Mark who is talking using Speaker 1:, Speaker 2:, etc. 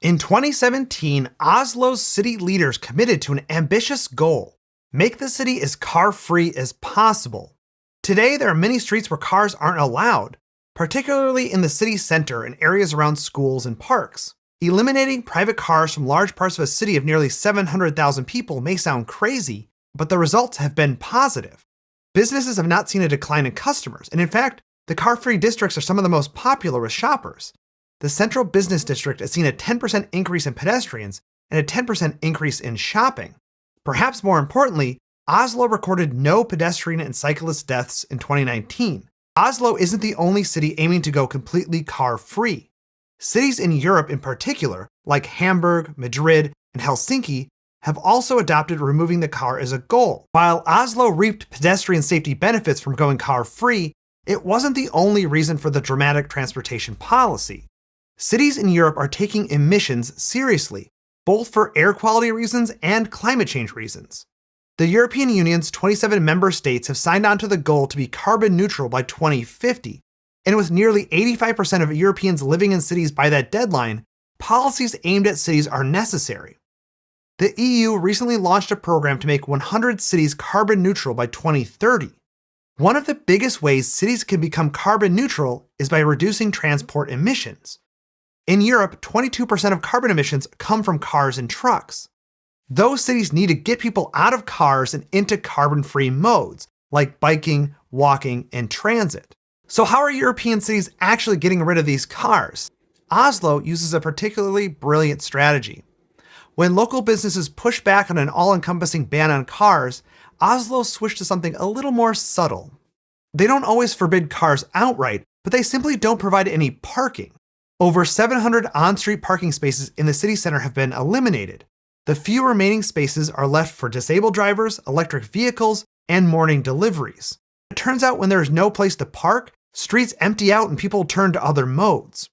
Speaker 1: In 2017, Oslo's city leaders committed to an ambitious goal: make the city as car-free as possible. Today, there are many streets where cars aren't allowed, particularly in the city center and areas around schools and parks. Eliminating private cars from large parts of a city of nearly 700,000 people may sound crazy, but the results have been positive. Businesses have not seen a decline in customers, and in fact, the car-free districts are some of the most popular with shoppers. The Central Business District has seen a 10% increase in pedestrians and a 10% increase in shopping. Perhaps more importantly, Oslo recorded no pedestrian and cyclist deaths in 2019. Oslo isn't the only city aiming to go completely car-free. Cities in Europe in particular, like Hamburg, Madrid, and Helsinki, have also adopted removing the car as a goal. While Oslo reaped pedestrian safety benefits from going car-free, it wasn't the only reason for the dramatic transportation policy. Cities in Europe are taking emissions seriously, both for air quality reasons and climate change reasons. The European Union's 27 member states have signed on to the goal to be carbon neutral by 2050, and with nearly 85% of Europeans living in cities by that deadline, policies aimed at cities are necessary. The EU recently launched a program to make 100 cities carbon neutral by 2030. One of the biggest ways cities can become carbon neutral is by reducing transport emissions. In Europe, 22% of carbon emissions come from cars and trucks. Those cities need to get people out of cars and into carbon-free modes, like biking, walking, and transit. So how are European cities actually getting rid of these cars? Oslo uses a particularly brilliant strategy. When local businesses push back on an all-encompassing ban on cars, Oslo switched to something a little more subtle. They don't always forbid cars outright, but they simply don't provide any parking. Over 700 on-street parking spaces in the city center have been eliminated. The few remaining spaces are left for disabled drivers, electric vehicles, and morning deliveries. It turns out when there is no place to park, streets empty out and people turn to other modes.